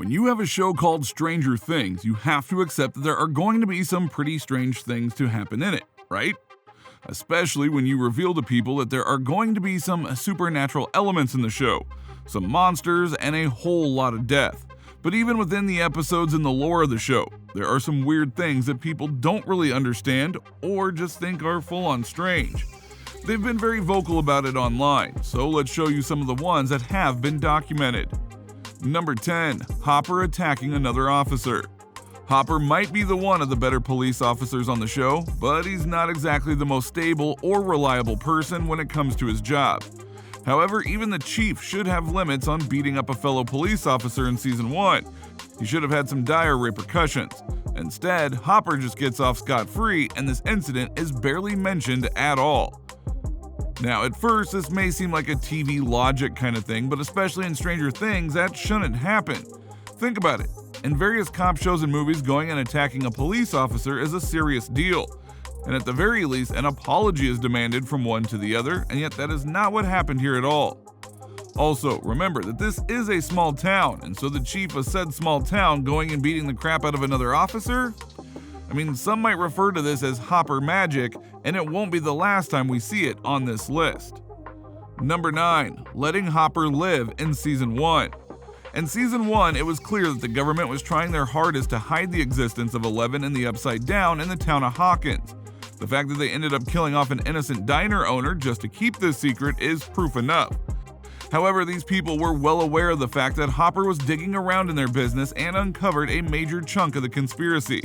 When you have a show called Stranger Things, you have to accept that there are going to be some pretty strange things to happen in it, right? Especially when you reveal to people that there are going to be some supernatural elements in the show, some monsters, and a whole lot of death. But even within the episodes and the lore of the show, there are some weird things that people don't really understand or just think are full-on strange. They've been very vocal about it online, so let's show you some of the ones that have been documented. Number 10. Hopper attacking another officer. Hopper might be the one of the better police officers on the show, but he's not exactly the most stable or reliable person when it comes to his job. However, even the chief should have limits on beating up a fellow police officer in Season 1. He should have had some dire repercussions. Instead, Hopper just gets off scot-free, and this incident is barely mentioned at all. Now, at first, this may seem like a TV logic kind of thing, but especially in Stranger Things, that shouldn't happen. Think about it. In various cop shows and movies, going and attacking a police officer is a serious deal. And at the very least, an apology is demanded from one to the other, and yet that is not what happened here at all. Also, remember that this is a small town, and so the chief of said small town going and beating the crap out of another officer? I mean, some might refer to this as Hopper magic, and it won't be the last time we see it on this list. Number 9. Letting Hopper live in Season 1. In Season 1, it was clear that the government was trying their hardest to hide the existence of Eleven and the Upside Down in the town of Hawkins. The fact that they ended up killing off an innocent diner owner just to keep this secret is proof enough. However, these people were well aware of the fact that Hopper was digging around in their business and uncovered a major chunk of the conspiracy.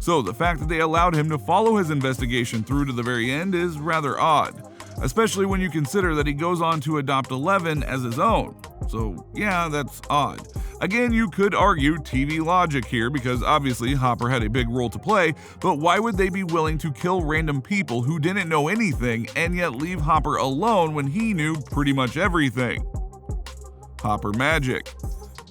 So the fact that they allowed him to follow his investigation through to the very end is rather odd, especially when you consider that he goes on to adopt Eleven as his own. So yeah, that's odd. Again, you could argue TV logic here because obviously Hopper had a big role to play, but why would they be willing to kill random people who didn't know anything and yet leave Hopper alone when he knew pretty much everything? Hopper magic.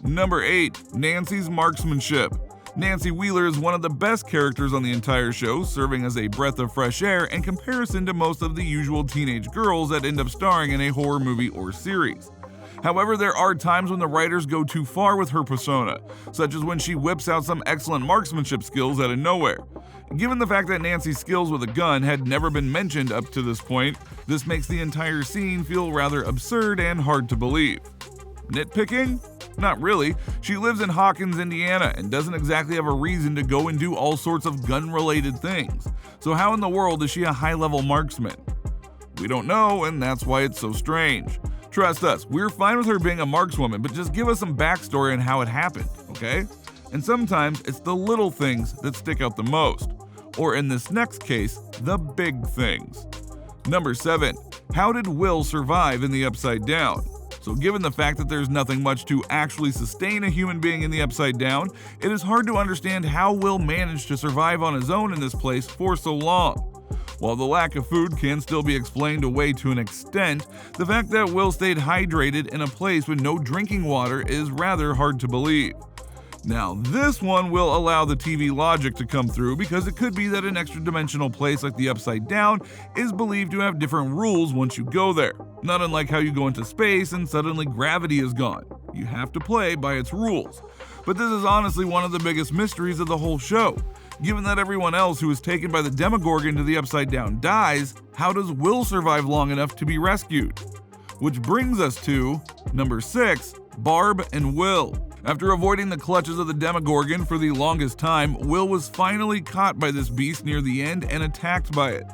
Number 8. Nancy's marksmanship. Nancy Wheeler is one of the best characters on the entire show, serving as a breath of fresh air in comparison to most of the usual teenage girls that end up starring in a horror movie or series. However, there are times when the writers go too far with her persona, such as when she whips out some excellent marksmanship skills out of nowhere. Given the fact that Nancy's skills with a gun had never been mentioned up to this point, this makes the entire scene feel rather absurd and hard to believe. Nitpicking? Not really. She lives in Hawkins, Indiana, and doesn't exactly have a reason to go and do all sorts of gun-related things. So how in the world is she a high-level marksman? We don't know, and that's why it's so strange. Trust us, we're fine with her being a markswoman, but just give us some backstory on how it happened, okay? And sometimes it's the little things that stick out the most. Or in this next case, the big things. Number 7. How did Will survive in the Upside Down? So given the fact that there's nothing much to actually sustain a human being in the Upside Down, it is hard to understand how Will managed to survive on his own in this place for so long. While the lack of food can still be explained away to an extent, the fact that Will stayed hydrated in a place with no drinking water is rather hard to believe. Now, this one will allow the TV logic to come through because it could be that an extra-dimensional place like the Upside Down is believed to have different rules once you go there, not unlike how you go into space and suddenly gravity is gone. You have to play by its rules. But this is honestly one of the biggest mysteries of the whole show. Given that everyone else who is taken by the Demogorgon to the Upside Down dies, how does Will survive long enough to be rescued? Which brings us to number 6, Barb and Will. After avoiding the clutches of the Demogorgon for the longest time, Will was finally caught by this beast near the end and attacked by it.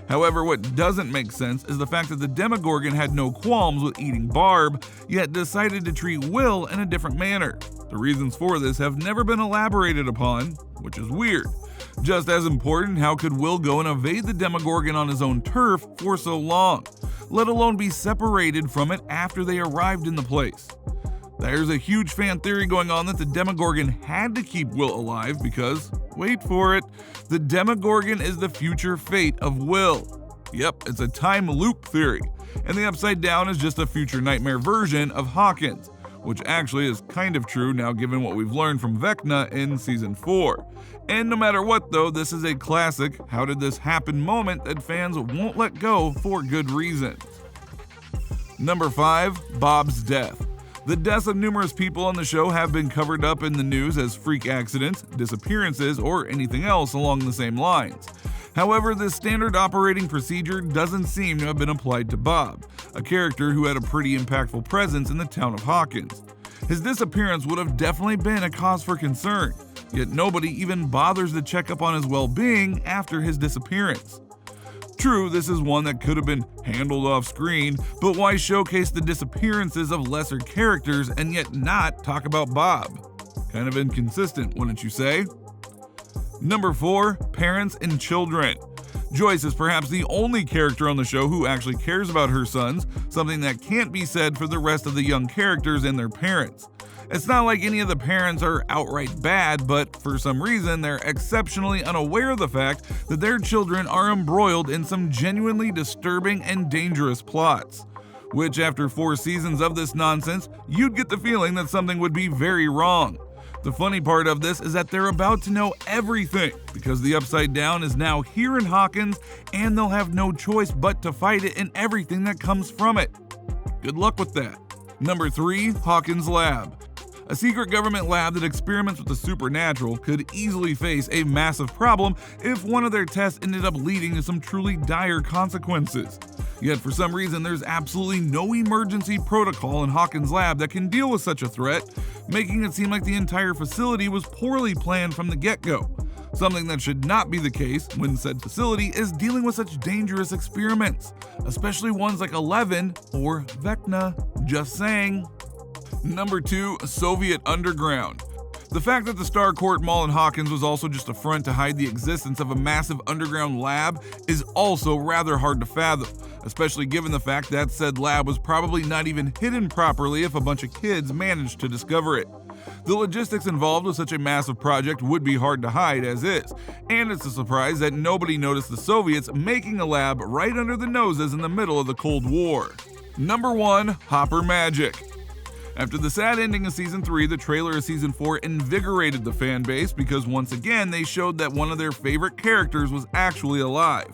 However, what doesn't make sense is the fact that the Demogorgon had no qualms with eating Barb, yet decided to treat Will in a different manner. The reasons for this have never been elaborated upon, which is weird. Just as important, how could Will go and evade the Demogorgon on his own turf for so long, let alone be separated from it after they arrived in the place? There's a huge fan theory going on that the Demogorgon had to keep Will alive because, wait for it, the Demogorgon is the future fate of Will. Yep, it's a time loop theory, and the Upside Down is just a future nightmare version of Hawkins, which actually is kind of true now given what we've learned from Vecna in Season 4. And no matter what though, this is a classic how did this happen moment that fans won't let go for good reason. Number 5, Bob's death. The deaths of numerous people on the show have been covered up in the news as freak accidents, disappearances, or anything else along the same lines. However, this standard operating procedure doesn't seem to have been applied to Bob, a character who had a pretty impactful presence in the town of Hawkins. His disappearance would have definitely been a cause for concern, yet nobody even bothers to check up on his well-being after his disappearance. True, this is one that could have been handled off screen, but why showcase the disappearances of lesser characters and yet not talk about Bob? Kind of inconsistent, wouldn't you say? Number 4, parents and children. Joyce is perhaps the only character on the show who actually cares about her sons, something that can't be said for the rest of the young characters and their parents. It's not like any of the parents are outright bad, but for some reason they're exceptionally unaware of the fact that their children are embroiled in some genuinely disturbing and dangerous plots. Which, after 4 seasons of this nonsense, you'd get the feeling that something would be very wrong. The funny part of this is that they're about to know everything, because the Upside Down is now here in Hawkins, and they'll have no choice but to fight it and everything that comes from it. Good luck with that. Number 3, Hawkins Lab. A secret government lab that experiments with the supernatural could easily face a massive problem if one of their tests ended up leading to some truly dire consequences. Yet for some reason there's absolutely no emergency protocol in Hawkins Lab that can deal with such a threat, making it seem like the entire facility was poorly planned from the get-go. Something that should not be the case when said facility is dealing with such dangerous experiments, especially ones like 11 or Vecna, just saying. Number 2, Soviet Underground. The fact that the Starcourt Mall in Hawkins was also just a front to hide the existence of a massive underground lab is also rather hard to fathom, especially given the fact that said lab was probably not even hidden properly if a bunch of kids managed to discover it. The logistics involved with such a massive project would be hard to hide as is, and it's a surprise that nobody noticed the Soviets making a lab right under the noses in the middle of the Cold War. Number 1, Hopper Magic. After the sad ending of Season 3, the trailer of Season 4 invigorated the fan base because once again they showed that one of their favorite characters was actually alive.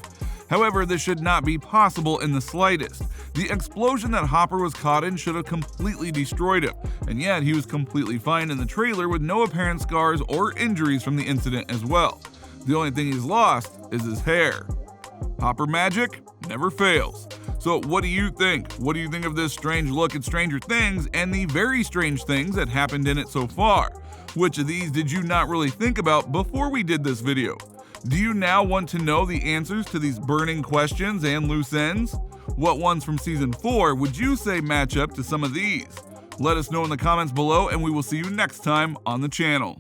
However, this should not be possible in the slightest. The explosion that Hopper was caught in should have completely destroyed him, and yet he was completely fine in the trailer with no apparent scars or injuries from the incident as well. The only thing he's lost is his hair. Hopper magic never fails. So what do you think? What do you think of this strange look at Stranger Things and the very strange things that happened in it so far? Which of these did you not really think about before we did this video? Do you now want to know the answers to these burning questions and loose ends? What ones from Season 4 would you say match up to some of these? Let us know in the comments below, and we will see you next time on the channel.